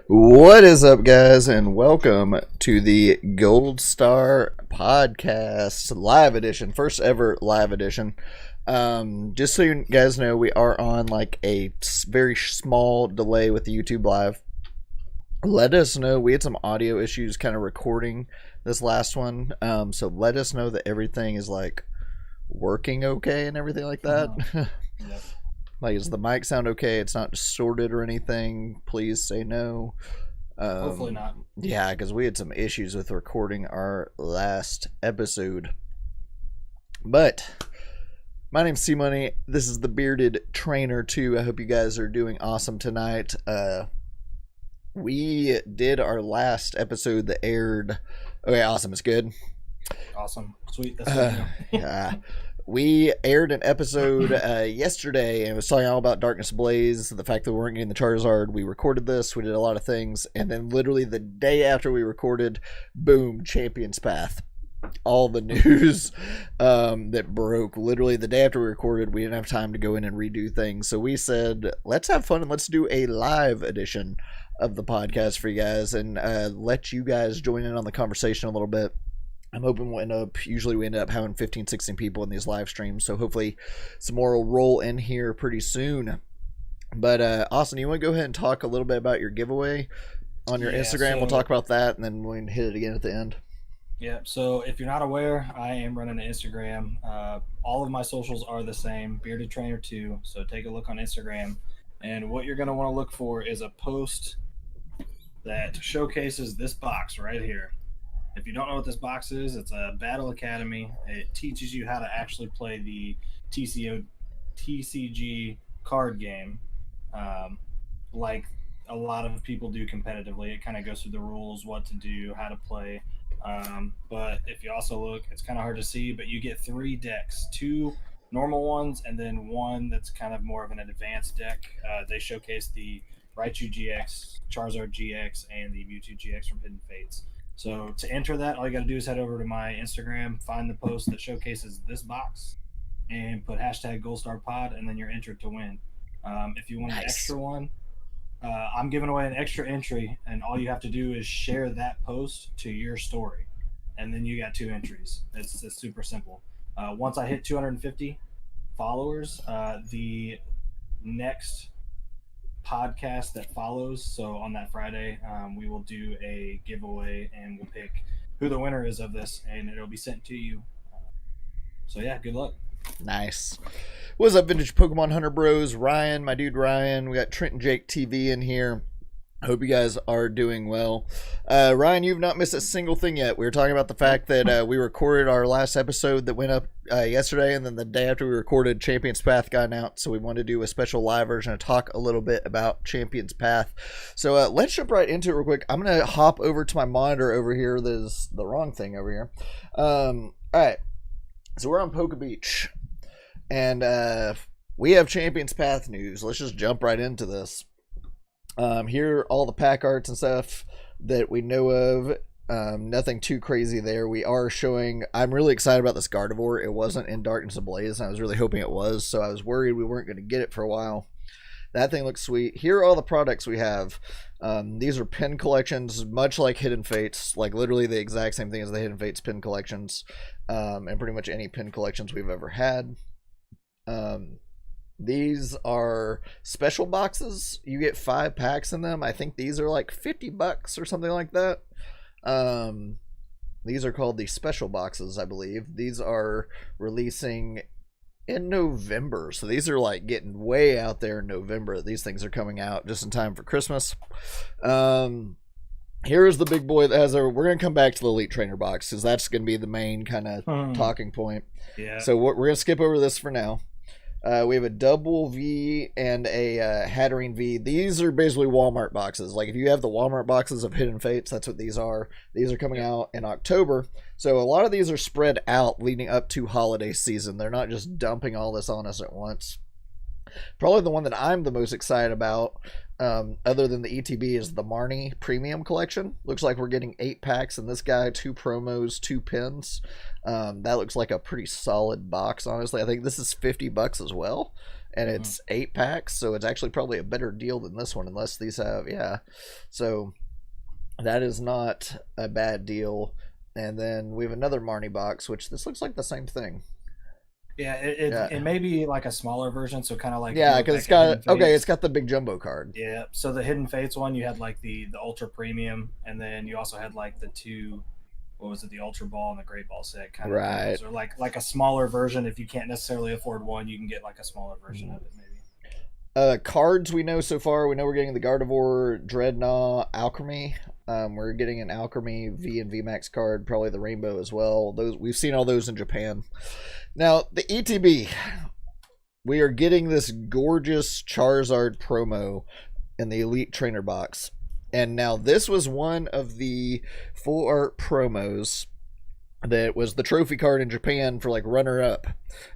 What is up, guys, and welcome to the Gold Star Podcast live edition, first ever live edition. Just so you guys know, we are on like a very small delay with the YouTube live. Let us know. We had some audio issues kind of recording this last one, so let us know that everything is like working okay and everything like that. Yep. Like, does the mic sound okay? It's not distorted or anything. Please say no. Hopefully not. Yeah, because we had some issues with recording our last episode. But my name's C-Money. This is the Bearded Trainer 2. I hope you guys are doing awesome tonight. We did our last episode that aired. Okay, awesome. It's good. Awesome. Sweet. That's Yeah. We aired an episode yesterday and it was talking all about Darkness Ablaze, the fact that we weren't getting the Charizard. We recorded this, we did a lot of things, and then literally the day after we recorded, boom, Champion's Path. All the news that broke. Literally the day after we recorded, we didn't have time to go in and redo things. So we said, let's have fun and let's do a live edition of the podcast for you guys and let you guys join in on the conversation a little bit. I'm hoping usually we end up having 15, 16 people in these live streams, so hopefully some more will roll in here pretty soon. But Austin, you want to go ahead and talk a little bit about your giveaway on your Instagram? We'll talk about that, and then we can hit it again at the end. Yeah, so if you're not aware, I am running an Instagram. All of my socials are the same, Bearded Trainer 2, so take a look on Instagram. And what you're going to want to look for is a post that showcases this box right here. If you don't know what this box is, it's a Battle Academy. It teaches you how to actually play the TCG card game, like a lot of people do competitively. It kind of goes through the rules, what to do, how to play. But if you also look, it's kind of hard to see, but you get 3 decks, 2 normal ones, and then one that's kind of more of an advanced deck. They showcase the Raichu GX, Charizard GX, and the Mewtwo GX from Hidden Fates. So to enter that, all you got to do is head over to my Instagram, find the post that showcases this box, and put hashtag GoldStarPod, and then you're entered to win. If you want an extra one, I'm giving away an extra entry, and all you have to do is share that post to your story, and then you got 2 entries. It's super simple. Once I hit 250 followers, the next podcast that follows, so on that Friday, we will do a giveaway and we'll pick who the winner is of this, and it'll be sent to you. So yeah, good luck. Nice. What's up, Vintage Pokemon Hunter Bros? Ryan, my dude Ryan. We got Trent and Jake TV in here. I hope you guys are doing well. Ryan, you've not missed a single thing yet. We were talking about the fact that we recorded our last episode that went up yesterday, and then the day after we recorded, Champion's Path got out, so we wanted to do a special live version and talk a little bit about Champion's Path. So let's jump right into it real quick. I'm going to hop over to my monitor over here. There's the wrong thing over here. All right, so we're on Poke Beach, and we have Champion's Path news. Let's just jump right into this. Here are all the pack arts and stuff that we know of. Nothing too crazy there. We are showing, I'm really excited about this Gardevoir. It wasn't in Darkness Ablaze, and I was really hoping it was, so I was worried we weren't going to get it for a while. That thing looks sweet. Here are all the products we have. These are pin collections, much like Hidden Fates, like literally the exact same thing as the Hidden Fates pin collections, and pretty much any pin collections we've ever had. These are special boxes. You get 5 packs in them. I think these are like $50 or something like that. These are called the special boxes, I believe. These are releasing in November. So these are like getting way out there in November. These things are coming out just in time for Christmas. Here's the big boy that has we're going to come back to the Elite Trainer box because that's going to be the main kind of talking point. Yeah. So we're going to skip over this for now. We have a double V and a Hatterene V. These are basically Walmart boxes. Like if you have the Walmart boxes of Hidden Fates, that's what these are. These are coming out in October. So a lot of these are spread out leading up to holiday season. They're not just dumping all this on us at once. Probably the one that I'm the most excited about, other than the ETB, is the Marny Premium Collection. Looks like we're getting 8 packs in this guy, 2 promos, 2 pins. That looks like a pretty solid box, honestly. I think this is $50 as well. and it's 8 packs, so it's actually probably a better deal than this one, unless these have, yeah. So that is not a bad deal. And then we have another Marny box, which this looks like the same thing. Yeah, it may be like a smaller version, so kind of like because it's got it's got the big jumbo card. Yeah, so the Hidden Fates one, you had like the ultra premium, and then you also had like the two, what was it, the ultra ball and the great ball set kind of right, or like a smaller version. If you can't necessarily afford one, you can get like a smaller version of it maybe. Cards we know so far, we know we're getting the Gardevoir, Dreadnought, Alchemy. We're getting an Alchemy V and VMAX card, probably the Rainbow as well. Those we've seen all those in Japan. Now the ETB, we are getting this gorgeous Charizard promo in the Elite Trainer box, and now this was one of the full art promos that was the trophy card in Japan for like runner up,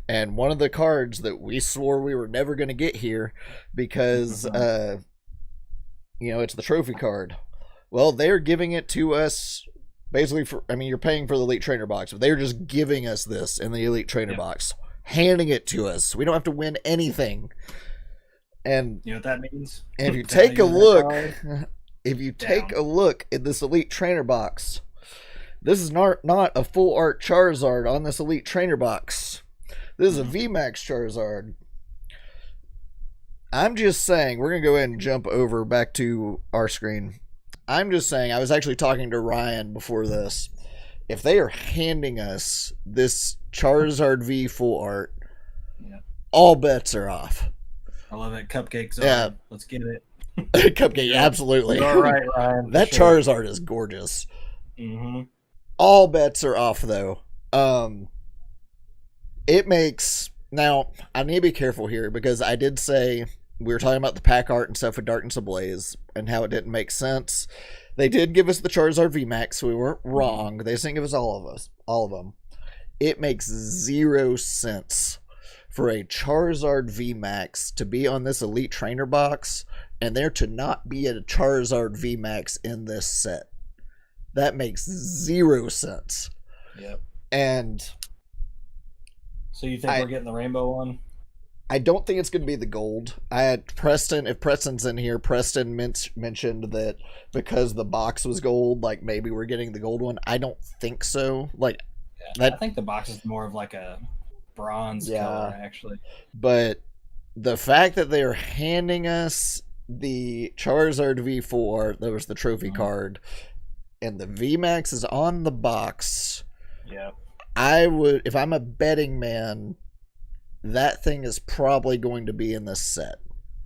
and one of the cards that we swore we were never going to get here because it's the trophy card. Well, they're giving it to us basically for, I mean, you're paying for the Elite Trainer box, but they're just giving us this in the Elite Trainer box, handing it to us. We don't have to win anything. And you know what that means? And if you take a look, a look at this Elite Trainer box, this is not a full art Charizard on this Elite Trainer box. This is a VMAX Charizard. I'm just saying, we're going to go ahead and jump over back to our screen. I'm just saying, I was actually talking to Ryan before this. If they are handing us this Charizard V full art, all bets are off. I love it. Cupcakes. Yeah. Let's get it. Cupcake, absolutely. All right, Ryan. That Charizard is gorgeous. All bets are off, though. It makes... Now, I need to be careful here, because I did say... We were talking about the pack art and stuff with Darkness Ablaze and how it didn't make sense. They did give us the Charizard VMAX, so we weren't wrong. They just didn't give us all of them. It makes 0 sense for a Charizard VMAX to be on this Elite Trainer box and there to not be a Charizard VMAX in this set. That makes 0 sense. Yep. And so you think we're getting the rainbow one? I don't think it's going to be the gold. I had Preston, if Preston's in here, Preston mentioned that because the box was gold, like maybe we're getting the gold one. I don't think so. Like, I think the box is more of like a bronze color, actually. But the fact that they're handing us the Charizard V4, that was the trophy card, and the VMAX is on the box. Yeah. I would, if I'm a betting man, that thing is probably going to be in this set.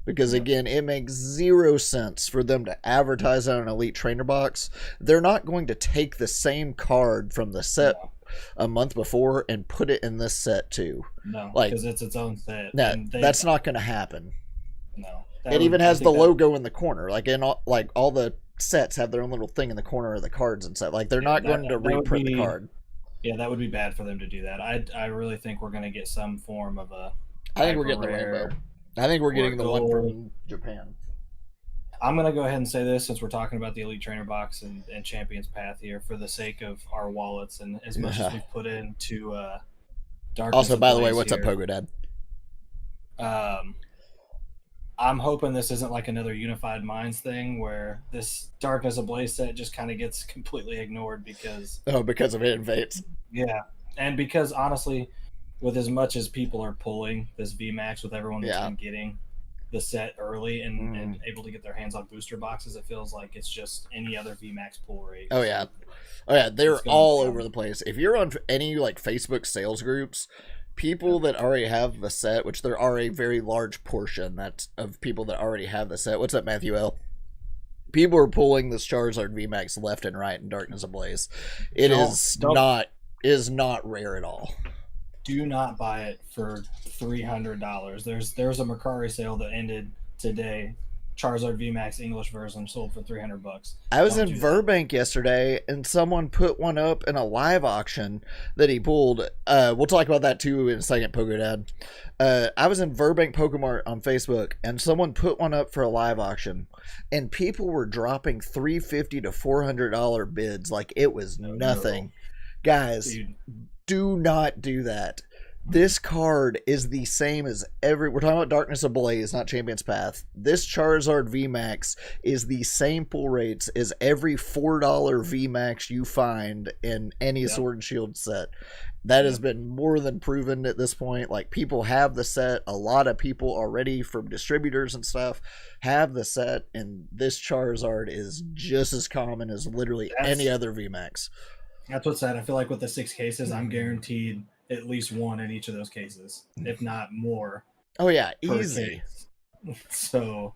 Because, again, it makes 0 sense for them to advertise on an Elite Trainer box. They're not going to take the same card from the set a month before and put it in this set, too. No, because it's its own set. No, that's not going to happen. No. It even has the logo in the corner. Like, all the sets have their own little thing in the corner of the cards and stuff. Like, they're not going to reprint the card. Yeah, that would be bad for them to do that. I really think we're going to get some form of a... I think we're getting the rainbow. I think we're getting the one from Japan. I'm going to go ahead and say this, since we're talking about the Elite Trainer box and Champion's Path here, for the sake of our wallets and as much as we've put into Darkness. Also, by the way, what's up, Pogo Dad? I'm hoping this isn't like another Unified Minds thing where this Darkness Ablaze set just kind of gets completely ignored because... Oh, because of Hidden Fates. Yeah, and because, honestly, with as much as people are pulling this VMAX with everyone that's been getting the set early and able to get their hands on booster boxes, it feels like it's just any other VMAX pull rate. Oh, yeah. Oh, yeah, they're all over the place. If you're on any, like, Facebook sales groups... People that already have the set, which there are a very large portion of people that already have the set. What's up, Matthew L? People are pulling this Charizard VMAX left and right in Darkness Ablaze. It is not rare at all. Do not buy it for $300. There's a Mercari sale that ended today. Charizard VMAX English version sold for $300. I was in Burbank yesterday, and someone put one up in a live auction that he pulled. We'll talk about that too in a second, Pogo Dad. I was in Burbank Pokemart on Facebook, and someone put one up for a live auction, and people were dropping $350 to $400 bids like it was nothing. Guys, do not do that. This card is the same as we're talking about Darkness Ablaze, not Champion's Path. This Charizard VMAX is the same pull rates as every $4 VMAX you find in any Sword and Shield set. That has been more than proven at this point. Like, people have the set. A lot of people already from distributors and stuff have the set, and this Charizard is just as common as literally any other VMAX. That's what's sad. I feel like with the 6 cases, I'm guaranteed at least one in each of those cases, if not more. Oh yeah, easy. So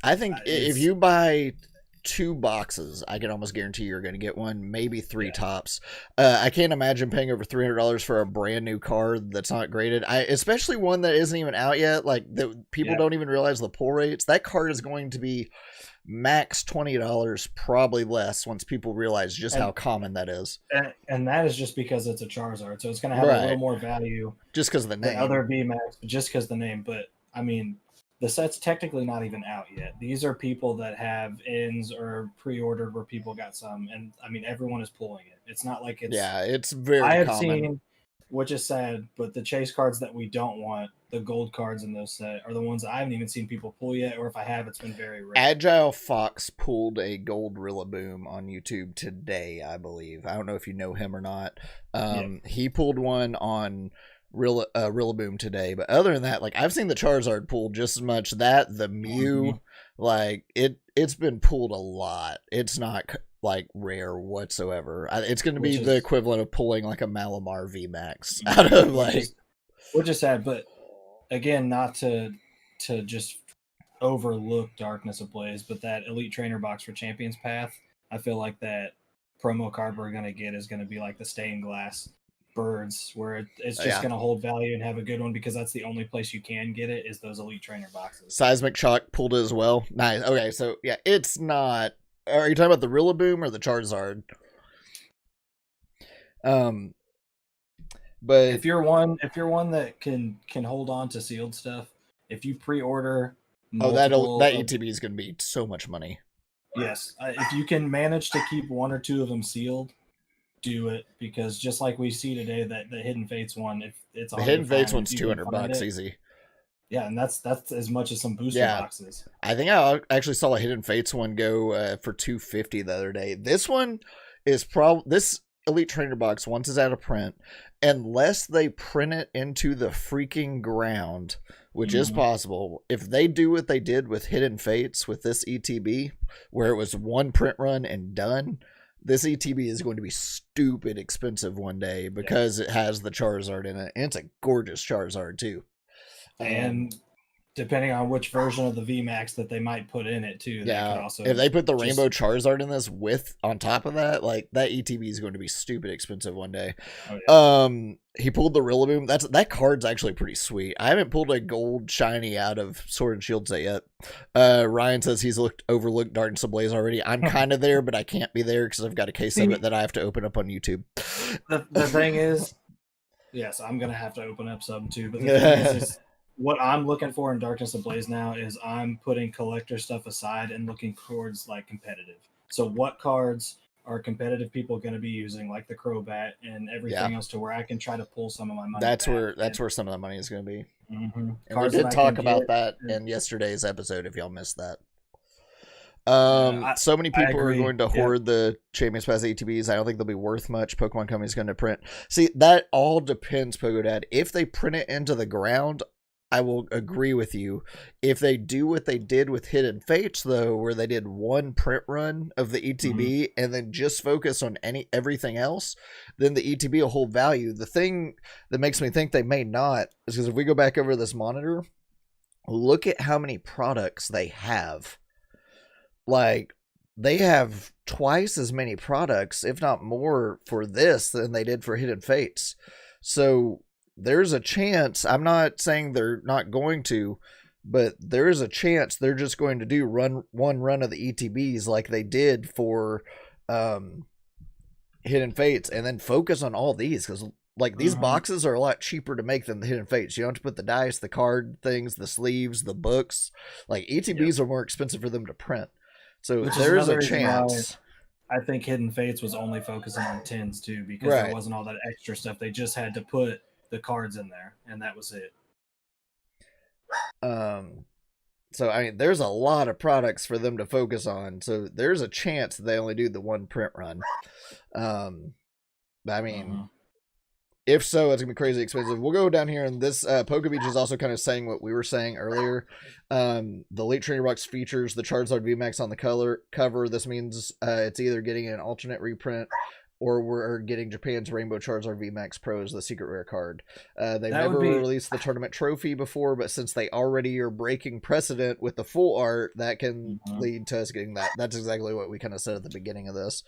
I think if you buy 2 boxes, I can almost guarantee you're going to get one, maybe 3 tops. I can't imagine paying over $300 for a brand new card that's not graded. Especially one that isn't even out yet. Like, that people don't even realize the pull rates. That card is going to be max $20, probably less, once people realize just how common that is. And that is just because it's a Charizard, so it's going to have a little more value just because of the name. Other VMAX, just because the name. But I mean, the set's technically not even out yet. These are people that have ins or pre-ordered where people got some, and I mean, everyone is pulling it. It's not like it's it's very I have common. seen, which is sad, but the chase cards that we don't want, the gold cards in those set, are the ones I haven't even seen people pull yet, or if I have, it's been very rare. Agile Fox pulled a gold Rillaboom on YouTube today, I believe. I don't know if you know him or not. He pulled one on Rillaboom today, but other than that, like, I've seen the Charizard pull just as much. That the Mew, like, it's been pulled a lot. It's not like rare whatsoever. It's going to be the equivalent of pulling like a Malamar VMAX out of which is sad. But again, not to just overlook Darkness Ablaze, but that Elite Trainer box for Champion's Path, I feel like that promo card we're going to get is going to be like the stained glass birds, where it's just going to hold value and have a good one, because that's the only place you can get it, is those Elite Trainer boxes. Seismic Shock pulled it as well. Nice. Okay, so yeah, it's not. Are you talking about the Rillaboom or the Charizard? But if you're one that can hold on to sealed stuff, if you pre-order that ETB is going to be so much money. Yes, if you can manage to keep 1 or 2 of them sealed, do it, because just like we see today, that the Hidden Fates one, if it's the Hidden Fates one's $200 easy. Yeah, and that's as much as some booster boxes. I think I actually saw a Hidden Fates one go for $250 the other day. This one is this Elite Trainer box, once it's out of print, unless they print it into the freaking ground, which is possible. If they do what they did with Hidden Fates with this ETB, where it was 1 print run and done, this ETB is going to be stupid expensive one day, because it has the Charizard in it, and it's a gorgeous Charizard too. And depending on which version of the VMAX that they might put in it too. If they put the Rainbow Charizard in this on top of that, like, that ETB is going to be stupid expensive one day. He pulled the Rillaboom. That card's actually pretty sweet. I haven't pulled a gold shiny out of Sword and Shield set yet. Ryan says he's overlooked Darkness Ablaze already. I'm kind of there, but I can't be there because I've got a case of it that I have to open up on YouTube. The thing is, yes, I'm gonna have to open up some too. But the thing is what I'm looking for in Darkness Ablaze now is I'm putting collector stuff aside and looking towards like competitive. So what cards are competitive people going to be using, like the Crobat and everything else, to where I can try to pull some of my money. That's where some of the money is going to be. And we did talk about that in yesterday's episode, if y'all missed that. So many people are going to hoard the Champion's Pass ATBs. I don't think they'll be worth much. Pokemon Company's going to print. See, that all depends, Pogodad. If they print it into the ground, I will agree with you. If they do what they did with Hidden Fates, though, where they did 1 print run of the ETB and then just focus on everything else, then the ETB will hold value. The thing that makes me think they may not is because if we go back over this monitor, look at how many products they have. Like, they have twice as many products, if not more, for this than they did for Hidden Fates. So there's a chance, I'm not saying they're not going to, but there is a chance they're just going to do one run of the ETBs like they did for Hidden Fates, and then focus on all these, because like these boxes are a lot cheaper to make than the Hidden Fates. You don't have to put the dice, the card things, the sleeves, the books. Like, ETBs are more expensive for them to print. So there is a chance. I think Hidden Fates was only focusing on 10s too, because there wasn't all that extra stuff. They just had to put the cards in there, and that was it. So I mean, there's a lot of products for them to focus on. So there's a chance that they only do the one print run. But I mean, if so, it's gonna be crazy expensive. We'll go down here, and this Pokebeach is also kind of saying what we were saying earlier. The Late Trainer Box features the Charizard VMAX on the cover. This means it's either getting an alternate reprint, or we're getting Japan's Rainbow Charizard VMAX Pro as the secret rare card. They've never released the tournament trophy before, but since they already are breaking precedent with the full art, that can lead to us getting that. That's exactly what we kind of said at the beginning of this.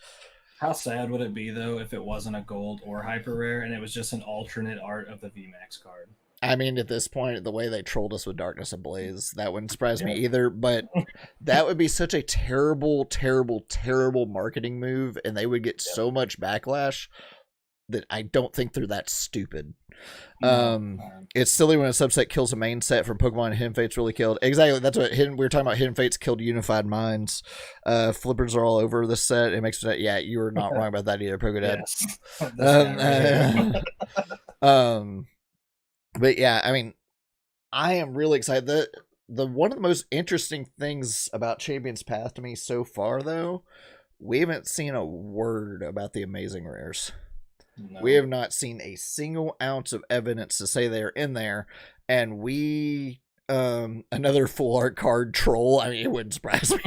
How sad would it be, though, if it wasn't a gold or hyper rare and it was just an alternate art of the VMAX card? I mean, at this point, the way they trolled us with Darkness Ablaze, that wouldn't surprise me either, but that would be such a terrible, terrible, terrible marketing move, and they would get so much backlash that I don't think they're that stupid. It's silly when a subset kills a main set from Pokemon Hidden Fates really killed. Exactly, that's what we were talking about. Hidden Fates killed Unified Minds. Flippers are all over this set. It makes sense. Yeah, you were not wrong about that either, Pokedad. Yes. But yeah, I mean, I am really excited. The one of the most interesting things about Champion's Path to me so far, though, we haven't seen a word about the Amazing Rares. No. We have not seen a single ounce of evidence to say they are in there, and we another full art card troll. I mean, it wouldn't surprise me,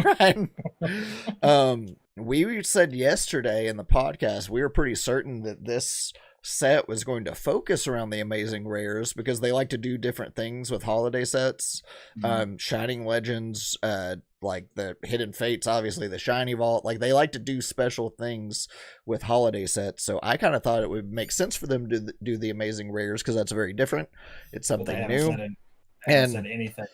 right? We said yesterday in the podcast we were pretty certain that this set was going to focus around the Amazing Rares because they like to do different things with holiday sets. Shining Legends, like the Hidden Fates, obviously the Shiny Vault, like they like to do special things with holiday sets. So I kind of thought it would make sense for them to do the Amazing Rares because that's very different. It's something new. And said anything.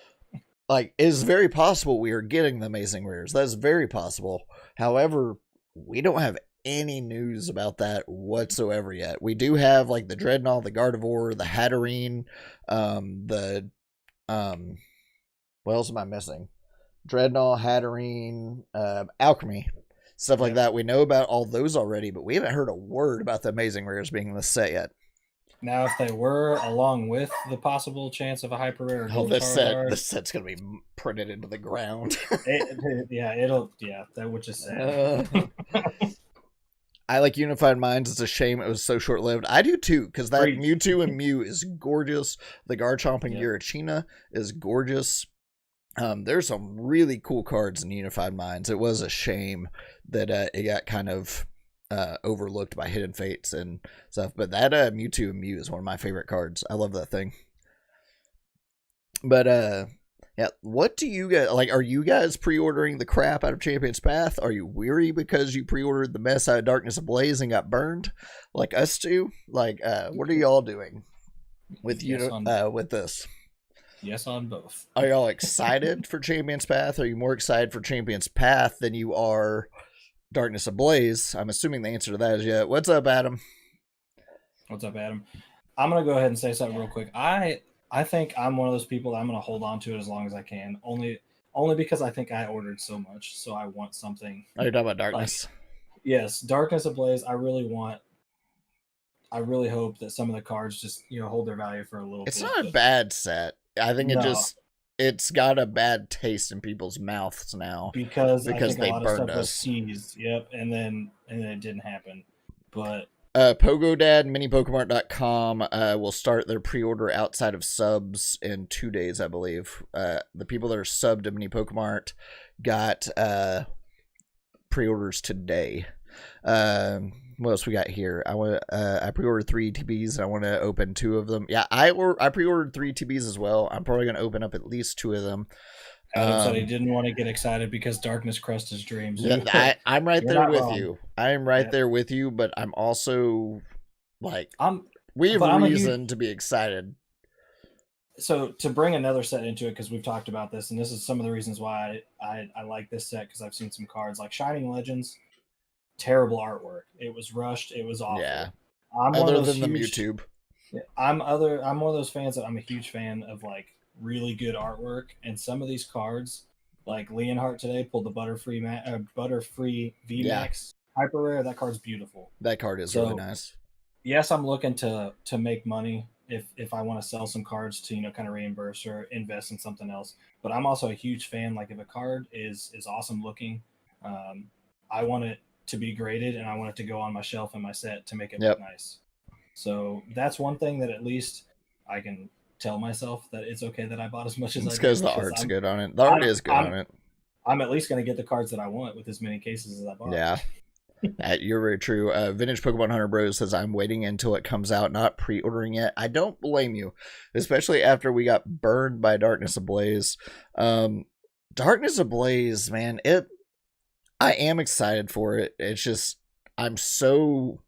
Like, it's very possible we are getting the Amazing Rares. That's very possible. However, we don't have any news about that whatsoever yet. We do have like the Dreadnought, the Gardevoir, the Hatterene, what else am I missing? Dreadnought, Hatterene, Alchemy, stuff like that. We know about all those already, but we haven't heard a word about the Amazing Rares being in the set yet. Now, if they were, along with the possible chance of a hyper rare, this set's gonna be printed into the ground. That would just say. I like Unified Minds. It's a shame it was so short-lived. I do too, because that Mewtwo and Mew is gorgeous. The Garchomp and Giratina is gorgeous. There's some really cool cards in Unified Minds. It was a shame that it got kind of overlooked by Hidden Fates and stuff. But that Mewtwo and Mew is one of my favorite cards. I love that thing. But yeah, what do you guys like? Are you guys pre-ordering the crap out of Champion's Path? Are you weary because you pre-ordered the mess out of Darkness Ablaze and got burned like us two? Like, what are y'all doing with with this? Yes, on both. Are y'all excited for Champion's Path? Are you more excited for Champion's Path than you are Darkness Ablaze? I'm assuming the answer to that is yeah. What's up, Adam? What's up, Adam? I'm gonna go ahead and say something real quick. I think I'm one of those people that I'm going to hold on to it as long as I can. Only because I think I ordered so much, so I want something. Oh, you're talking about Darkness? Yes, Darkness Ablaze. I really hope that some of the cards just hold their value for a little bit. It's not a bad set. I think it's got a bad taste in people's mouths now because I think they a lot burned of stuff us. Was teased. Yep, and then it didn't happen, but. Pogodad, minipokemart.com will start their pre-order outside of subs in 2 days, I believe. The people that are subbed to Mini Pokemart got pre-orders today. What else we got here? I pre-ordered 3 ETBs and I want to open 2 of them. Yeah, I pre-ordered 3 ETBs as well. I'm probably going to open up at least 2 of them. Adam said he didn't want to get excited because darkness crushed his dreams. I'm right there with you. I am right there with you, but I'm also like, we have a reason to be excited. So to bring another set into it, because we've talked about this, and this is some of the reasons why I like this set, because I've seen some cards like Shining Legends, terrible artwork. It was rushed. It was awful. Yeah. Other than the Mewtwo. I'm one of those fans that I'm a huge fan of, like, really good artwork, and some of these cards, like Leonhardt today pulled the Butterfree VMAX Hyper Rare. That card's beautiful. That card is really nice. Yes, I'm looking to make money if I want to sell some cards to, you know, kind of reimburse or invest in something else. But I'm also a huge fan. Like if a card is awesome looking, um, I want it to be graded and I want it to go on my shelf in my set to make it look nice. So that's one thing that at least I can tell myself that it's okay that I bought as much as I did. Because the art's good on it. The art is good on it. I'm at least going to get the cards that I want with as many cases as I bought. Yeah. You're very true. Vintage Pokemon Hunter Bros says, I'm waiting until it comes out, not pre-ordering it. I don't blame you, especially after we got burned by Darkness Ablaze. Darkness Ablaze, man, I am excited for it. It's just, I'm so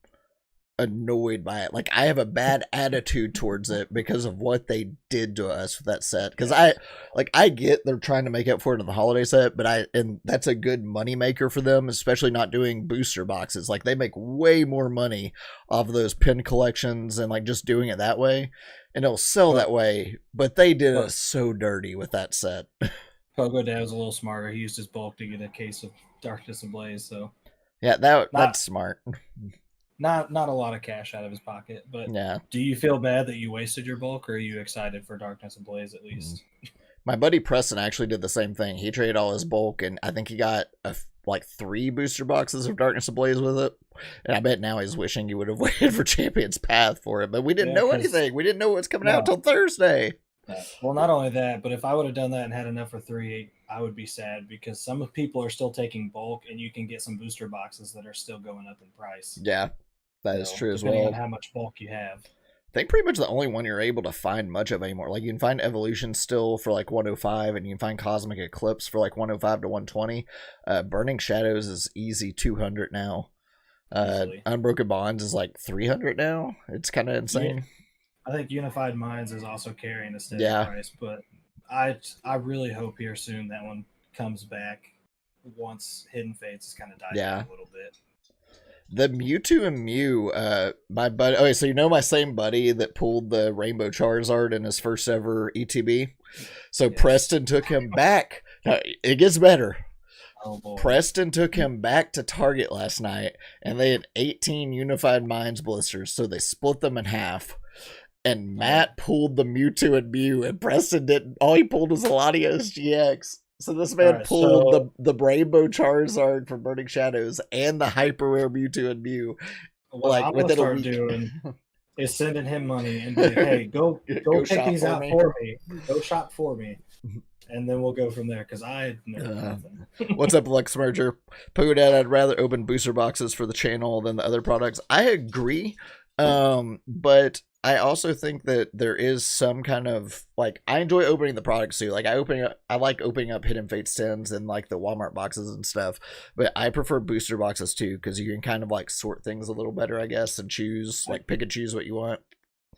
annoyed by it. Like, I have a bad attitude towards it because of what they did to us with that set. Because I get they're trying to make up for it in the holiday set, but and that's a good money maker for them, especially not doing booster boxes. Like, they make way more money off of those pin collections and like just doing it that way, and it'll sell that way. But they did us so dirty with that set. Pogo Dad was a little smarter. He used his bulk to get a case of Darkness Ablaze. So yeah, that's smart. Not a lot of cash out of his pocket, but yeah. Do you feel bad that you wasted your bulk, or are you excited for Darkness Ablaze at least? My buddy Preston actually did the same thing. He traded all his bulk, and I think he got like 3 booster boxes of Darkness Ablaze with it. And I bet now he's wishing he would have waited for Champion's Path for it, but we didn't know anything. We didn't know what's coming out until Thursday. Well, not only that, but if I would have done that and had enough for 3, I would be sad because some people are still taking bulk, and you can get some booster boxes that are still going up in price. Yeah, that is true as well. Depending on how much bulk you have. I think pretty much the only one you're able to find much of anymore. Like, you can find Evolution still for like 105, and you can find Cosmic Eclipse for like 105 to 120. Burning Shadows is easy 200 now. Unbroken Bonds is like 300 now. It's kind of insane. Yeah. I think Unified Minds is also carrying a steady price, but I really hope here soon that one comes back once Hidden Fates has kind of died down a little bit. The Mewtwo and Mew, my buddy. Okay, so you know my same buddy that pulled the Rainbow Charizard in his first ever ETB. So Preston took him back. Now, it gets better. Oh, boy. Preston took him back to Target last night, and they had 18 Unified Minds blisters, so they split them in half. And Matt pulled the Mewtwo and Mew, and Preston didn't. All he pulled was a Latios GX. So this man pulled the Rainbow Charizard from Burning Shadows and the hyper rare Mewtwo and Mew. What I'm gonna start doing is sending him money and be like, hey, go pick these out for me. Go shop for me. And then we'll go from there, because I know nothing. What's up, Lex Merger? Pogo Dad, I'd rather open booster boxes for the channel than the other products. I agree, but I also think that there is some kind of, like, I enjoy opening the products too. Like, I like opening up Hidden Fates 10s and like the Walmart boxes and stuff, but I prefer booster boxes too, because you can kind of like sort things a little better, I guess, and choose, like, pick and choose what you want.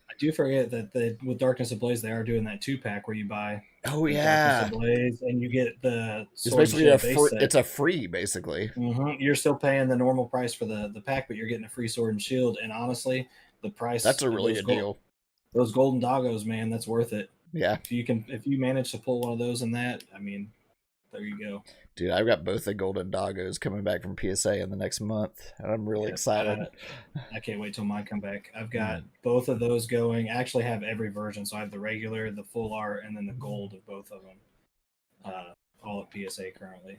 I do forget that with Darkness Ablaze, they are doing that 2-pack where you buy Darkness Ablaze and you get the it's basically it's a free, basically. You're still paying the normal price for the pack, but you're getting a free Sword and Shield, and honestly, the price, that's a really good deal. Those golden doggos, man, that's worth it. Yeah. If you manage to pull one of those in that, I mean, there you go. Dude, I've got both the golden doggos coming back from PSA in the next month, and I'm really excited. I can't wait till mine come back. I've got both of those going. I actually have every version, so I have the regular, the full art, and then the gold of both of them. All at PSA currently.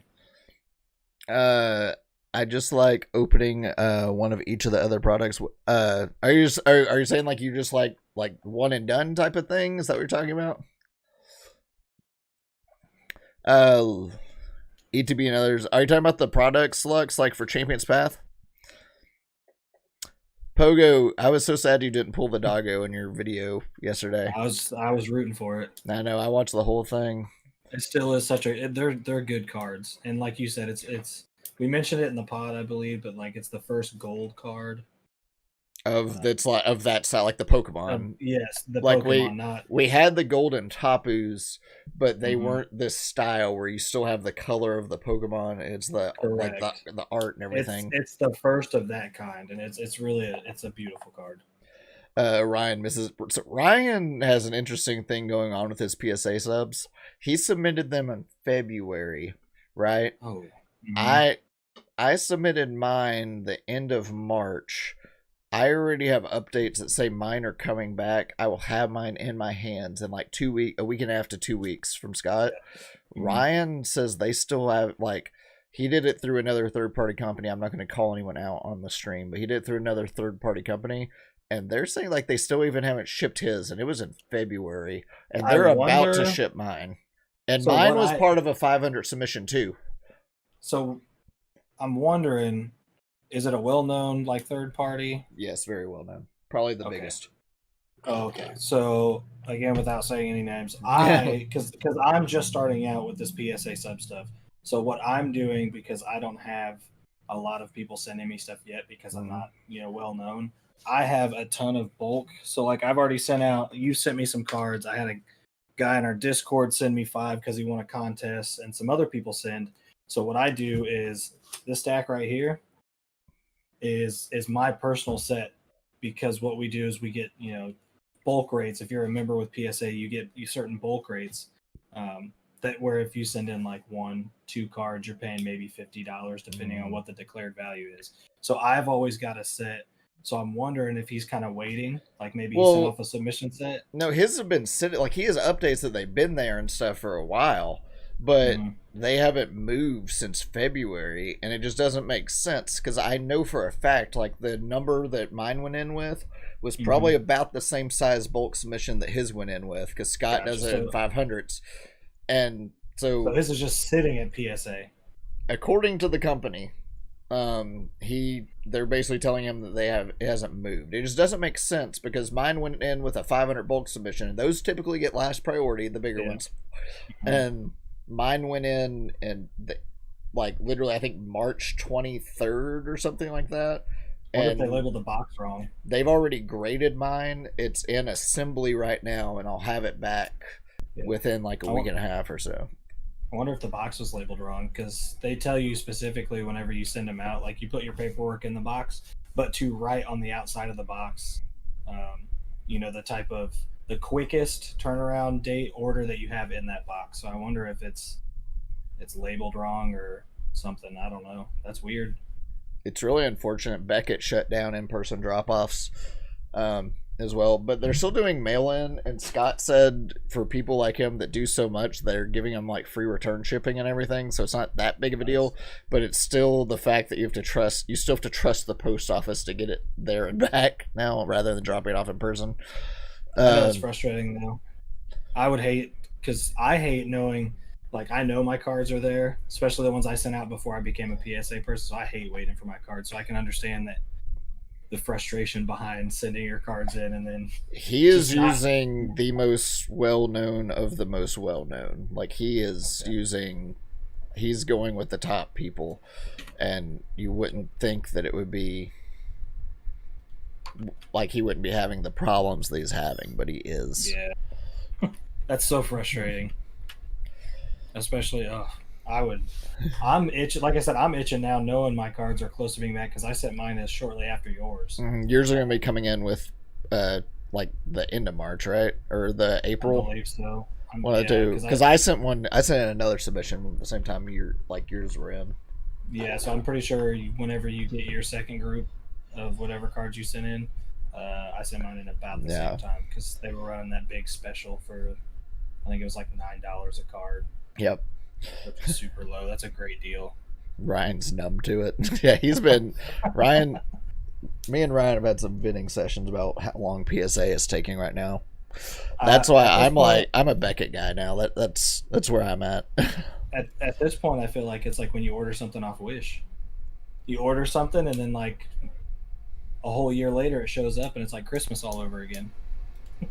I just like opening one of each of the other products. Are you saying like you just like one and done type of thing? Is that what you're talking about? ETB and others. Are you talking about the products, Lux, like for Champion's Path? Pogo, I was so sad you didn't pull the doggo in your video yesterday. I was rooting for it. I know. I watched the whole thing. It still is they're good cards, and like you said, it's we mentioned it in the pod, I believe, but like it's the first gold card of that style, like the Pokemon. Yes, the like Pokemon. We had the golden Tapus, but they weren't this style where you still have the color of the Pokemon. It's the like the art and everything. It's the first of that kind, and it's really a beautiful card. Ryan has an interesting thing going on with his PSA subs. He submitted them in February, right? Oh, I submitted mine the end of March, I already have updates that say mine are coming back. I will have mine in my hands in like a week and a half to 2 weeks from Scott. Yeah. Ryan says they still have, like, he did it through another third party company. I'm not going to call anyone out on the stream, but he did it through another third party company. And they're saying like they still even haven't shipped his, and it was in February, and they're about to ship mine. And so mine was part of a 500 submission too. So I'm wondering, is it a well-known like third party? Yes, very well known. Probably the biggest. Oh, okay. So again, without saying any names, because I'm just starting out with this PSA sub stuff. So what I'm doing, because I don't have a lot of people sending me stuff yet, because I'm not well known. I have a ton of bulk. So like I've already sent out. You sent me some cards. I had a guy in our Discord send me 5 because he won a contest, and some other people send. So what I do is this stack right here is my personal set, because what we do is we get bulk rates. If you're a member with PSA, you get certain bulk rates. That where if you send in like 1-2 cards, you're paying maybe $50 depending on what the declared value is. So I've always got a set. So I'm wondering if he's kind of waiting, like maybe he sent off a submission set. No, his have been sitting, like he has updates that they've been there and stuff for a while, but they haven't moved since February, and it just doesn't make sense, because I know for a fact, like the number that mine went in with was probably about the same size bulk submission that his went in with, because Scott does it in 500s. And so this is just sitting at PSA. According to the company, they're basically telling him that it hasn't moved. It just doesn't make sense, because mine went in with a 500 bulk submission, and those typically get last priority, the bigger ones. And mine went in and like literally I think March 23rd or something like that. What if they labeled the box wrong? They've already graded mine. It's in assembly right now, and I'll have it back within like a week and a half or so. I wonder if the box was labeled wrong, because they tell you specifically whenever you send them out, like you put your paperwork in the box, but to write on the outside of the box, the type of the quickest turnaround date order that you have in that box. So I wonder if it's labeled wrong or something. I don't know. That's weird. It's really unfortunate. Beckett shut down in-person drop-offs as well, but they're still doing mail-in, and Scott said for people like him that do so much, they're giving them like free return shipping and everything, so it's not that big of a deal, but it's still the fact that you still have to trust the post office to get it there and back now, rather than dropping it off in person. It's frustrating though. I would hate, because I hate knowing, like I know my cards are there, especially the ones I sent out before I became a PSA person, so I hate waiting for my cards. So I can understand that the frustration behind sending your cards in, and then he is using the most well-known of the most well-known. Like he is he's going with the top people, and you wouldn't think that it would be like he wouldn't be having the problems that he's having, but he is. Yeah. That's so frustrating. Especially, I'm itching. Like I said, I'm itching now, knowing my cards are close to being back, because I sent mine as shortly after yours. Yours are going to be coming in with, like the end of March, right, or the April? I believe so. Because I sent in another submission at the same time yours were in. Yeah, so I'm pretty sure whenever you get your second group of whatever cards you sent in, I sent mine in about the same time, because they were running that big special for, I think it was like $9 a card. Yep. Which is super low. That's a great deal. Ryan's numb to it. Yeah, he's been Ryan. Me and Ryan have had some bidding sessions about how long PSA is taking right now. That's why I'm a Beckett guy now. That's where I'm at. At this point, I feel like it's like when you order something off Wish. You order something, and then like a whole year later, it shows up, and it's like Christmas all over again.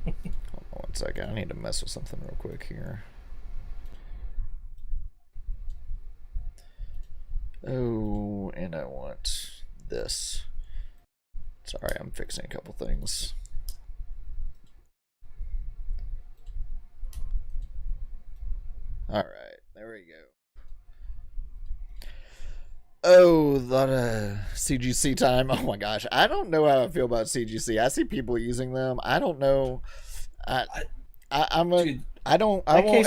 Hold on 1 second. I need to mess with something real quick here. Oh, and I want this. Sorry, I'm fixing a couple things. All right, there we go. Oh, a lot of CGC time. Oh my gosh, I don't know how I feel about CGC. I see people using them. I don't know. I won't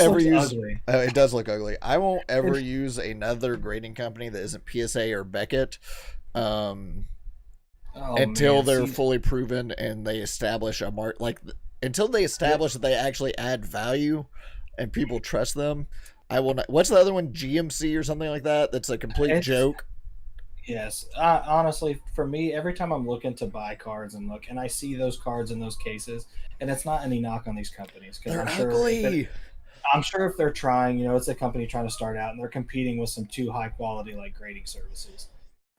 ever use. It does look ugly. I won't ever use another grading company that isn't PSA or Beckett. Oh until man, they're see, fully proven and they establish a until they establish that they actually add value and people trust them. I will not. What's the other one? GMC or something like that? That's a complete it's joke. yes. Honestly, for me, every time I'm looking to buy cards and I see those cards in those cases, and it's not any knock on these companies because They're ugly. I'm sure if they're trying, it's a company trying to start out and they're competing with some too high quality like grading services.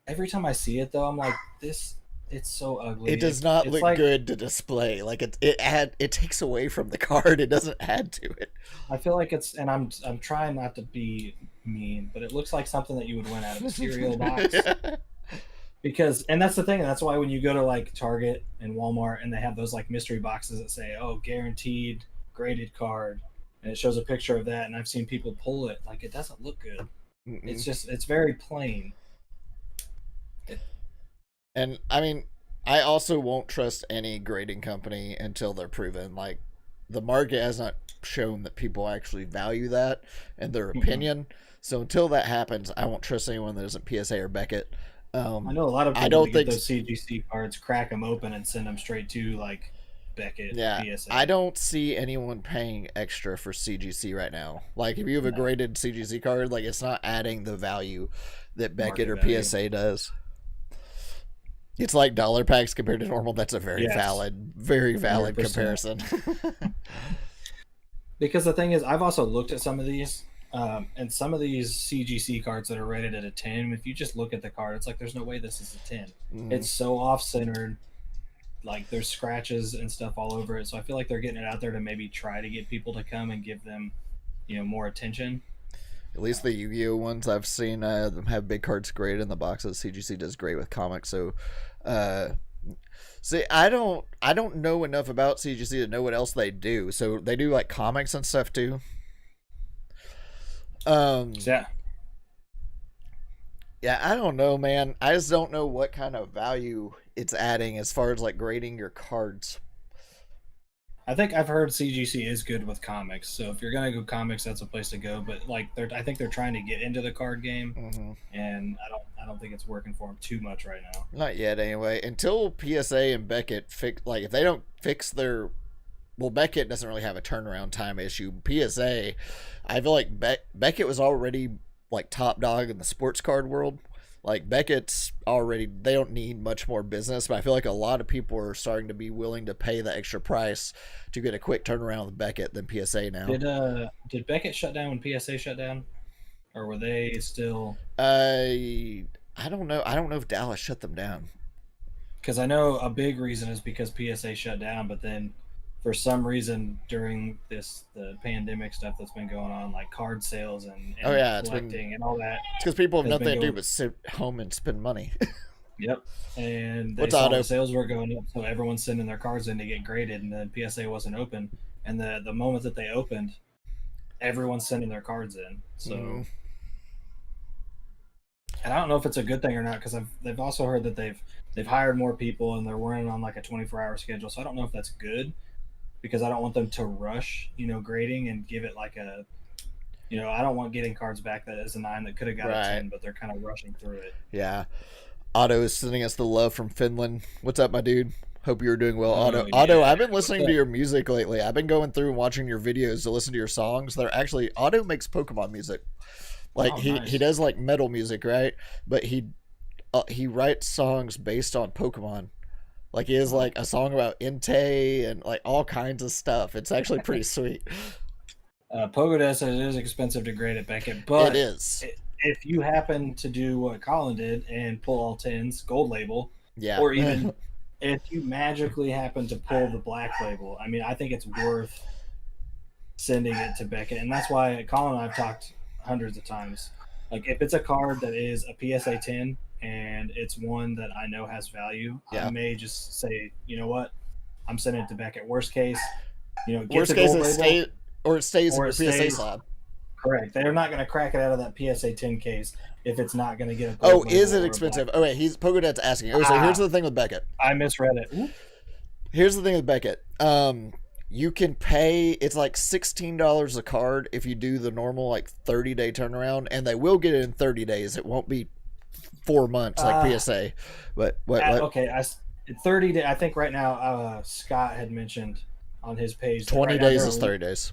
Every time I see it though, I'm like, this it's so ugly. It does not It's look like good to display. Like it takes away from the card. It doesn't add to it. I feel like and I'm trying not to be mean, but it looks like something that you would win out of a cereal box. Yeah. Because and that's the thing, and that's why when you go to like Target and Walmart and they have those like mystery boxes that say, "Oh, guaranteed graded card," and it shows a picture of that, and I've seen people pull it, like it doesn't look good. Mm-mm. It's very plain. And I mean, I also won't trust any grading company until they're proven. Like the market has not shown that people actually value that and their opinion. So until that happens, I won't trust anyone that isn't PSA or Beckett. I know a lot of I people don't that get think. those CGC cards, crack them open, and send them straight to like Beckett Yeah, or PSA. I don't see anyone paying extra for CGC right now. Like if you have a No, graded CGC card, like it's not adding the value that Beckett market or value. PSA does. It's like dollar packs compared to normal. That's a Yes, very valid 100%. comparison. Because the thing is, I've also looked at some of these, and some of these CGC cards that are rated at a 10. If you just look at the card, it's like there's no way this is a 10. Mm. It's so off centered. Like there's scratches and stuff all over it. So I feel like they're getting it out there to maybe try to get people to come and give them, more attention. At least the Yu-Gi-Oh ones I've seen them have big cards graded in the boxes. CGC does great with comics, so uh, see, I don't know enough about CGC to know what else they do. So they do like comics and stuff too. So, yeah, Yeah, I don't know, man. I just don't know what kind of value it's adding as far as like grading your cards. I think I've heard CGC is good with comics. So if you're gonna go comics, that's a place to go. But like I think they're trying to get into the card game, Mm-hmm. and I don't think it's working for them too much right now. Not yet, anyway. Until PSA and Beckett fix, like if they don't fix their, well, Beckett doesn't really have a turnaround time issue. PSA, I feel like Beckett was already like top dog in the sports card world. Like Beckett's already, they don't need much more business, but I feel like a lot of people are starting to be willing to pay the extra price to get a quick turnaround with Beckett than PSA now. Did Beckett shut down when PSA shut down, or were they still? I don't know. I don't know if Dallas shut them down. Because I know a big reason is because PSA shut down, but then for some reason during the pandemic stuff that's been going on, like card sales and Oh yeah, collecting and all that, it's because people have has nothing been to do going. but sit home and spend money. Yep, and they What's saw auto? the sales were going up, so everyone's sending their cards in to get graded, and then PSA wasn't open, and the moment that they opened, everyone's sending their cards in. So, Mm. and I don't know if it's a good thing or not because they've also heard that they've hired more people and they're running on like a 24-hour schedule. So I don't know if that's good because I don't want them to rush, grading and give it like a, I don't want getting cards back that is a 9 that could have got a Right. 10, but they're kind of rushing through it. Yeah. Otto is sending us the love from Finland. What's up, my dude? Hope you're doing well, Oh, Otto. yeah. Otto, I've been What's listening up? to your music lately. I've been going through and watching your videos to listen to your songs. They're actually Otto makes Pokemon music. Like Oh, he nice. does like metal music, right? But he writes songs based on Pokemon. Like he has like a song about Entei and like all kinds of stuff. It's actually pretty sweet. Pogoda says it is expensive to grade at Beckett, It but is. if you happen to do what Colin did and pull all 10s, gold label, Yeah. or even if you magically happen to pull the black label, I mean, I think it's worth sending it to Beckett. And that's why Colin and I have talked hundreds of times. Like, if it's a card that is a PSA 10 and it's one that I know has value, Yeah. I may just say, you know what? I'm sending it to Beckett. Worst case, get Worst the case, gold it label. stays in or your it PSA stays- slot. Correct. They're not going to crack it out of that PSA 10 case if it's not going to get a gold Oh, label is or it a expensive? black. Oh wait, he's Pogodet's asking. Oh, so here's the thing with Beckett. I misread it. Ooh. Here's the thing with Beckett. You can pay. It's like $16 a card if you do the normal like 30-day turnaround, and they will get it in 30 days. It won't be 4 months like PSA. But what? Okay, 30 days. I think right now Scott had mentioned on his page that 20 right days now is 30 days.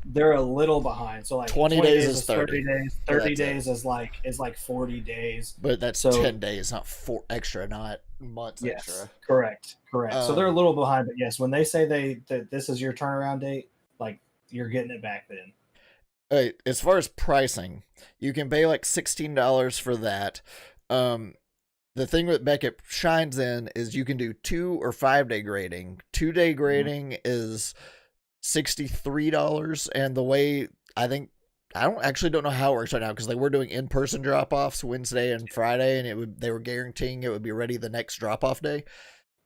They're a little behind. So like 20 days is 30 days. 30 days is like 40 days. But that's so 10 days, not 4 extra, not months extra. Correct. So they're a little behind, but yes, when they say that this is your turnaround date, like you're getting it back then. As far as pricing, you can pay like $16 for that. The thing that Beckett shines in is you can do 2 or 5 day grading. 2-day grading is $63, and the way I don't know how it works right now because they were doing in-person drop-offs Wednesday and Friday, and they were guaranteeing it would be ready the next drop-off day.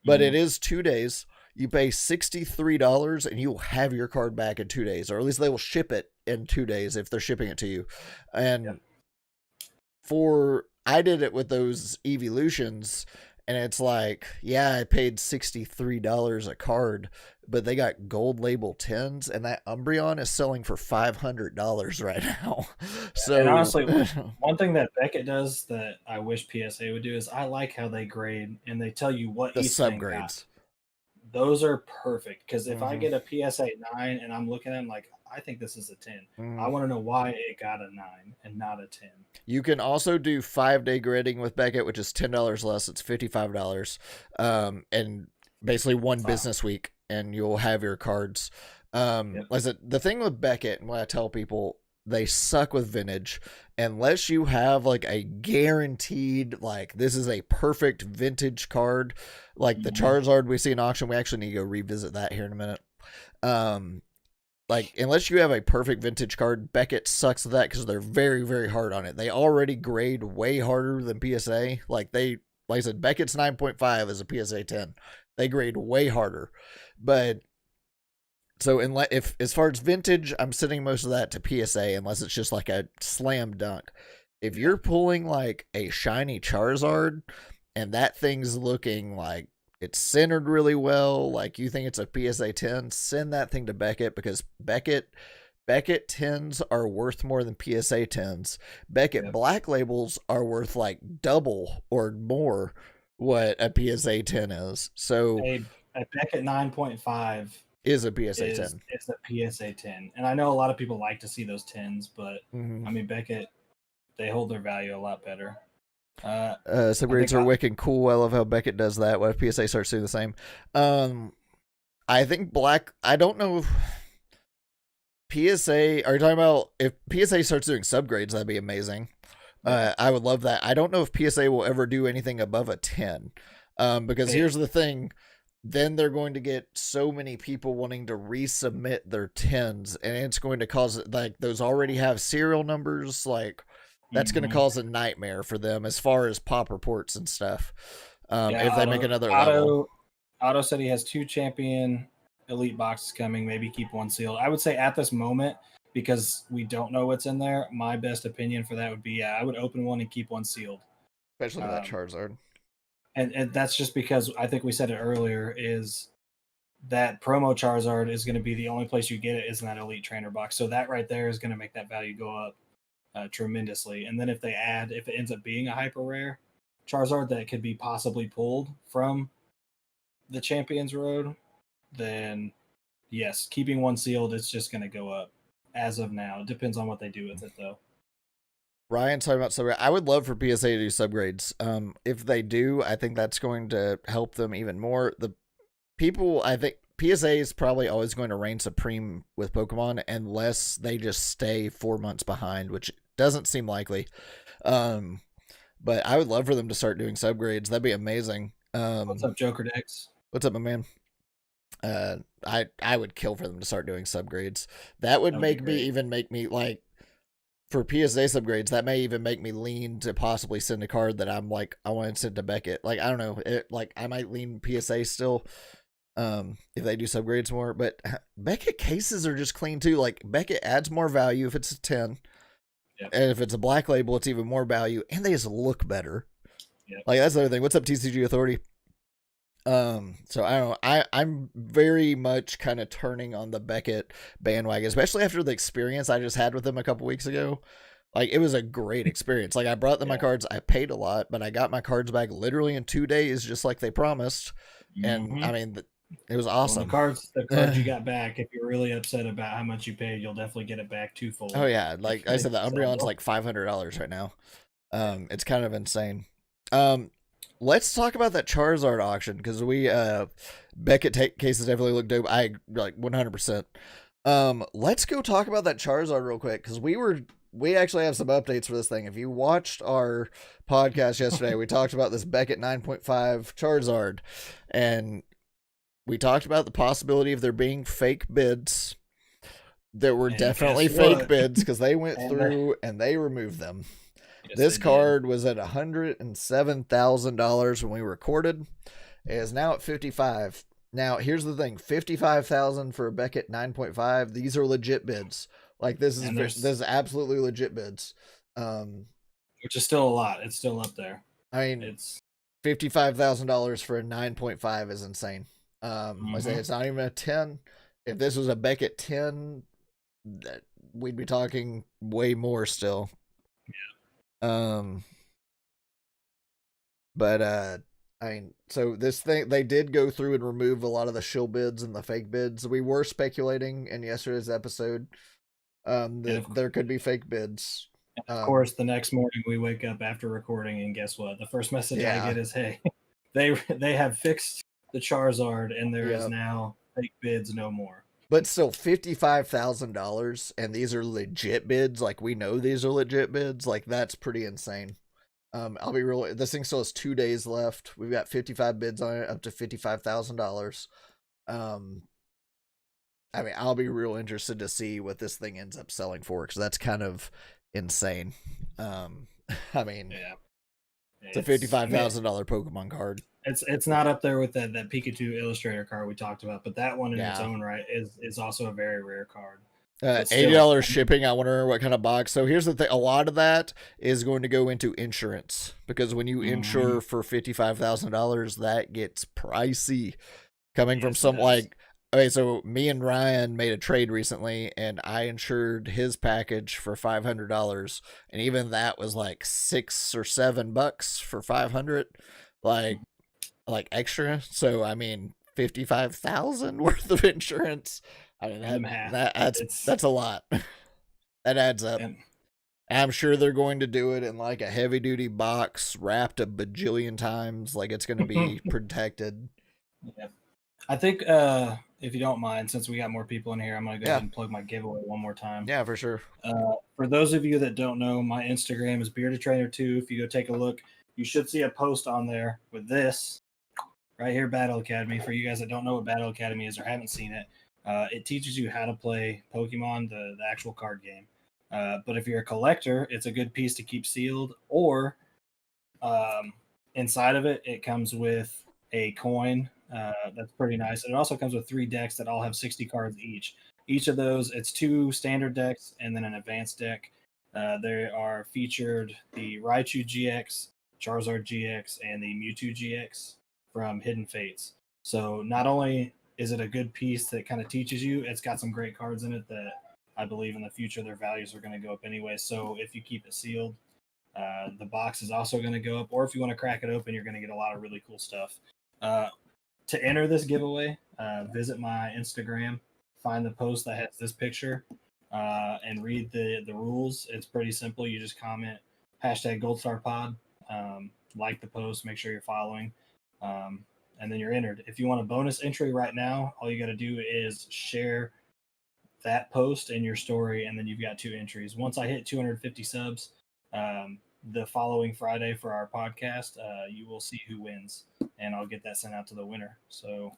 But it is 2 days. You pay $63 and you will have your card back in 2 days, or at least they will ship it in 2 days if they're shipping it to you. And I did it with those evolutions, and it's like, yeah, I paid $63 a card, but they got gold label 10s, and that Umbreon is selling for $500 right now. So, and honestly, one thing that Beckett does that I wish PSA would do is I like how they grade and they tell you what the each subgrades. Got. Those are perfect because if I get a PSA 9 and I'm looking at them like, I think this is a 10. I want to know why it got a 9 and not a 10. You can also do 5-day grading with Beckett, which is $10 less. It's $55. And basically one business week, and you'll have your cards. Listen, the thing with Beckett, and what I tell people, they suck with vintage unless you have like a guaranteed, like this is a perfect vintage card, like the Charizard we see in auction. We actually need to go revisit that here in a minute. Like, unless you have a perfect vintage card, Beckett sucks at that because they're very, very hard on it. They already grade way harder than PSA. Like I said, Beckett's 9.5 is a PSA 10. They grade way harder. But so if as far as vintage, I'm sending most of that to PSA unless it's just like a slam dunk. If you're pulling like a shiny Charizard and that thing's looking like it's centered really well, like you think it's a PSA 10, send that thing to Beckett because Beckett 10s are worth more than PSA 10s. Beckett black labels are worth like double or more what a PSA 10 is. So a Beckett 9.5 is a PSA 10. It's a PSA 10. And I know a lot of people like to see those 10s, but I mean, Beckett, they hold their value a lot better. Subgrades are wicked cool. I love how Beckett does that. What if PSA starts doing the same? I think black, I don't know if PSA, are you talking about if PSA starts doing subgrades, that'd be amazing. I would love that. I don't know if PSA will ever do anything above a 10. Because here's the thing, then they're going to get so many people wanting to resubmit their 10s, and it's going to cause, like, those already have serial numbers, like, that's going to cause a nightmare for them as far as pop reports and stuff. If they make another level. Otto said he has 2 champion elite boxes coming, maybe keep 1 sealed. I would say at this moment, because we don't know what's in there, my best opinion for that would be, I would open 1 and keep 1 sealed. Especially that Charizard. And that's just because I think we said it earlier, is that promo Charizard is going to be the only place you get it is in that elite trainer box. So that right there is going to make that value go up tremendously. And then if it ends up being a hyper rare Charizard that could be possibly pulled from the Champions Road, then yes, keeping 1 sealed is just going to go up as of now. It depends on what they do with it, though. Ryan's talking about subgrades. I would love for PSA to do subgrades. If they do, I think that's going to help them even more. The people, I think PSA is probably always going to reign supreme with Pokemon unless they just stay 4 months behind, which doesn't seem likely. But I would love for them to start doing subgrades. That'd be amazing. What's up, Joker Dex? What's up, my man? I would kill for them to start doing subgrades. That would make me like, for PSA subgrades, that may even make me lean to possibly send a card that I'm like, I want to send to Beckett. Like, I don't know, I might lean PSA still, if they do subgrades more. But Beckett cases are just clean too. Like, Beckett adds more value if it's a 10, and if it's a black label, it's even more value, and they just look better. Like, that's the other thing. What's up, TCG Authority? So I don't know. I'm very much kind of turning on the Beckett bandwagon, especially after the experience I just had with them a couple weeks ago. Like, it was a great experience. Like, I brought them my cards. I paid a lot, but I got my cards back literally in 2 days, just like they promised. And I mean, it was awesome. Well, the cards you got back, if you're really upset about how much you paid, you'll definitely get it back twofold. Oh yeah, like I said, the Umbreon's like $500 right now. It's kind of insane. Let's talk about that Charizard auction, because Beckett cases definitely look dope. I like 100%. Let's go talk about that Charizard real quick, because we actually have some updates for this thing. If you watched our podcast yesterday, we talked about this Beckett 9.5 Charizard, and we talked about the possibility of there being fake bids. There were definitely fake bids, because they went through and they removed them. Yes, this card was at $107,000 when we recorded. It is now at 55. Now, here's the thing: 55,000 for a Beckett 9.5. These are legit bids. Like, this is absolutely legit bids. Which is still a lot. It's still up there. I mean, it's $55,000 for a 9.5 is insane. I say it's not even a 10. If this was a Beckett 10, we'd be talking way more still. Yeah. But I mean, so this thing, they did go through and remove a lot of the shill bids and the fake bids. We were speculating in yesterday's episode that there could be fake bids. Of course, the next morning we wake up after recording, and guess what? The first message I get is, "Hey, they have fixed the Charizard, and there is now fake bids no more." But still, $55,000, and these are legit bids. Like, we know these are legit bids. Like, that's pretty insane. I'll be real. This thing still has 2 days left. We've got 55 bids on it, up to $55,000. I mean, I'll be real interested to see what this thing ends up selling for, because that's kind of insane. I mean, it's a $55,000 Pokemon card. It's not up there with that Pikachu Illustrator card we talked about, but that one in its own right is also a very rare card. $80 shipping. I wonder what kind of box. So here's the thing: a lot of that is going to go into insurance, because when you insure for $55,000, that gets pricey. Coming from some okay, so me and Ryan made a trade recently, and I insured his package for $500, and even that was like $6 or $7 for $500, like extra. So I mean, $55,000 worth of insurance. I mean, that's a lot. That adds up. And I'm sure they're going to do it in like a heavy duty box, wrapped a bajillion times. Like, it's going to be protected. Yeah. I think, if you don't mind, since we got more people in here, I'm going to go ahead and plug my giveaway one more time. Yeah, for sure. For those of you that don't know, my Instagram is BeardedTrainer2. If you go take a look, you should see a post on there with this right here, Battle Academy. For you guys that don't know what Battle Academy is or haven't seen it, it teaches you how to play Pokemon, the actual card game. But if you're a collector, it's a good piece to keep sealed. Or inside of it, it comes with a coin. That's pretty nice. And it also comes with 3 decks that all have 60 cards each. Each of those, it's 2 standard decks and then an advanced deck. There are featured the Raichu GX, Charizard GX, and the Mewtwo GX from Hidden Fates. So not only is it a good piece that kind of teaches you, it's got some great cards in it that I believe in the future their values are going to go up anyway. So if you keep it sealed, the box is also going to go up. Or if you want to crack it open, you're going to get a lot of really cool stuff. To enter this giveaway, visit my Instagram, find the post that has this picture, and read the rules. It's pretty simple. You just comment #GoldStarPod, like the post, make sure you're following, and then you're entered. If you want a bonus entry right now, all you got to do is share that post in your story, and then you've got 2 entries. Once I hit 250 subs, the following Friday for our podcast, you will see who wins, and I'll get that sent out to the winner. So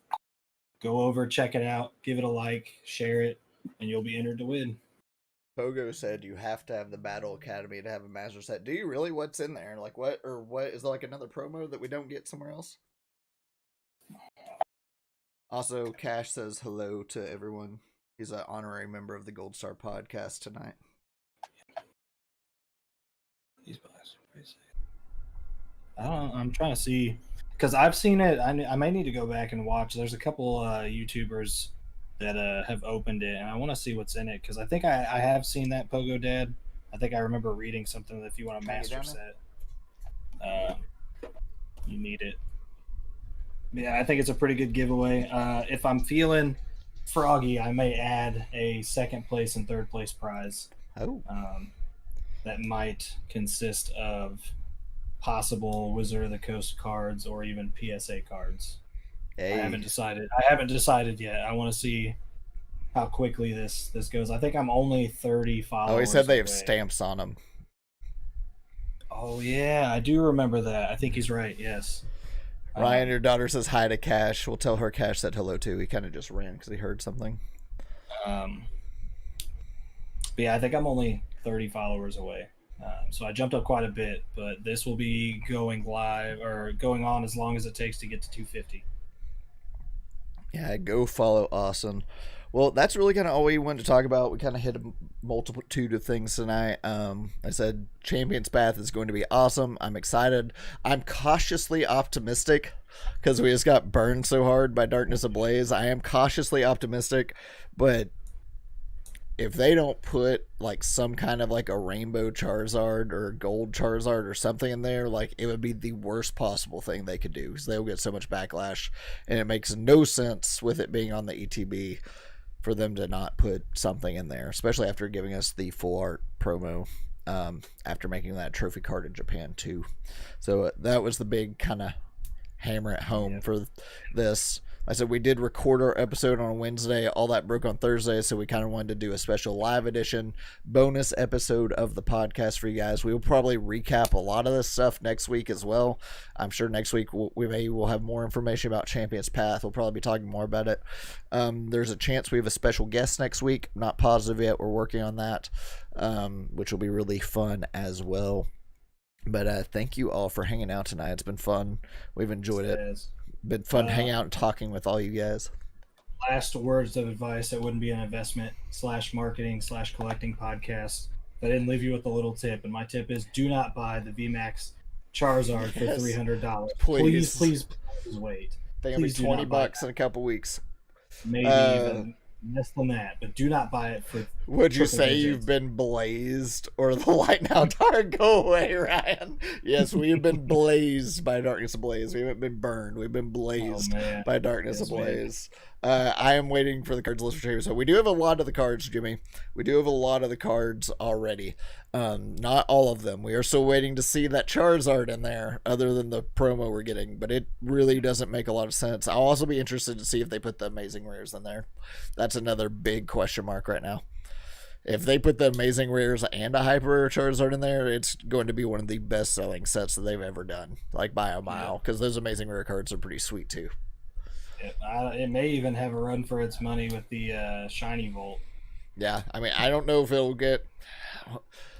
go over, check it out, give it a like, share it, and you'll be entered to win. Pogo said you have to have the Battle Academy to have a master set. Do you really? What's in there? Like, what is there, like another promo that we don't get somewhere else? Also, Cash says hello to everyone. He's an honorary member of the Gold Star podcast tonight. I'm trying to see, because I've seen it. I may need to go back and watch. There's a couple YouTubers that have opened it, and I want to see what's in it, because I think I have seen that, Pogo Dad. I think I remember reading something that if you want a master set, you need it. Yeah, I think it's a pretty good giveaway. If I'm feeling froggy, I may add a second place and third place prize. Oh. That might consist of possible Wizard of the Coast cards or even PSA cards. Hey. I haven't decided yet. I want to see how quickly this goes. I think I'm only 30 followers. Oh, he said they have away. stamps on them. Oh yeah, I do remember that. I think he's right. Yes. Ryan, your daughter says hi to Cash. We'll tell her Cash said hello too. He kind of just ran because he heard something. But yeah, I think I'm only 30 followers away. So I jumped up quite a bit, but this will be going live or going on as long as it takes to get to 250. Yeah, go follow Austin. Well, that's really kind of all we wanted to talk about. We kind of hit a multitude of things tonight. I said Champion's Path is going to be awesome. I'm excited. I'm cautiously optimistic because we just got burned so hard by Darkness Ablaze. I am cautiously optimistic, but if they don't put like some kind of like a rainbow Charizard or gold Charizard or something in there, like it would be the worst possible thing they could do because they'll get so much backlash, and it makes no sense with it being on the ETB for them to not put something in there, especially after giving us the full art promo after making that trophy card in Japan too. So that was the big kind of hammer at home for this. I said we did record our episode on Wednesday. All that broke on Thursday, so we kind of wanted to do a special live edition bonus episode of the podcast for you guys. We will probably recap a lot of this stuff next week as well. I'm sure next week we'll have more information about Champion's Path. We'll probably be talking more about it. There's a chance we have a special guest next week. I'm not positive yet. We're working on that, which will be really fun as well. But thank you all for hanging out tonight. It's been fun. We've enjoyed it. Been fun hanging out and talking with all you guys. Last words of advice: it wouldn't be an investment / marketing / collecting podcast if I didn't leave you with a little tip. And my tip is: do not buy the VMAX Charizard for $300. Please wait. They're gonna be $20 in a couple weeks. Maybe even less than that, but do not buy it for. Would you say you've been blazed, or the light now dark? Go away, Ryan. Yes, we have been blazed by Darkness Ablaze. We haven't been burned. We've been blazed by Darkness Ablaze. I am waiting for the cards list for Champions. So we do have a lot of the cards, Jimmy. We do have a lot of the cards already. Not all of them. We are still waiting to see that Charizard in there, other than the promo we're getting. But it really doesn't make a lot of sense. I'll also be interested to see if they put the Amazing Rares in there. That's another big question mark right now. If they put the Amazing Rares and a Hyper Rare Charizard in there, it's going to be one of the best selling sets that they've ever done, like by a mile, because those Amazing Rare cards are pretty sweet too. It may even have a run for its money with the Shiny Volt. Yeah, I mean, I don't know if it'll get.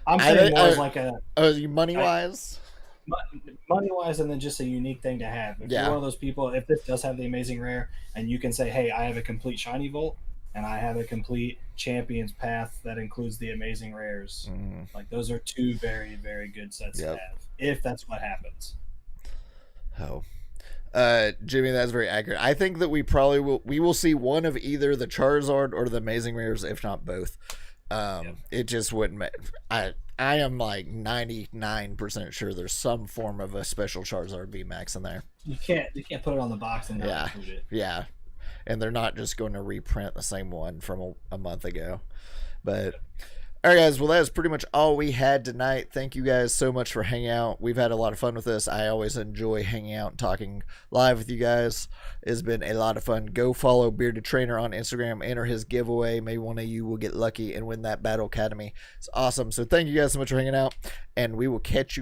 I'm saying more like a money wise. Money wise, and then just a unique thing to have. If you're one of those people, if this does have the Amazing Rare, and you can say, "Hey, I have a complete Shiny Volt, and I have a complete Champion's Path that includes the Amazing Rares," like those are two very, very good sets to have. If that's what happens. Oh. Jimmy, that's very accurate. I think that we will see one of either the Charizard or the Amazing Rares, if not both. It just wouldn't make. I am like 99% sure there's some form of a special Charizard VMAX in there. You can't put it on the box and not include it. Yeah, and they're not just going to reprint the same one from a month ago. But all right, guys, well, that is pretty much all we had tonight. Thank you guys so much for hanging out. We've had a lot of fun with this. I always enjoy hanging out and talking live with you guys. It's been a lot of fun. Go follow Bearded Trainer on Instagram. Enter his giveaway. Maybe one of you will get lucky and win that Battle Academy. It's awesome. So thank you guys so much for hanging out, and we will catch you guys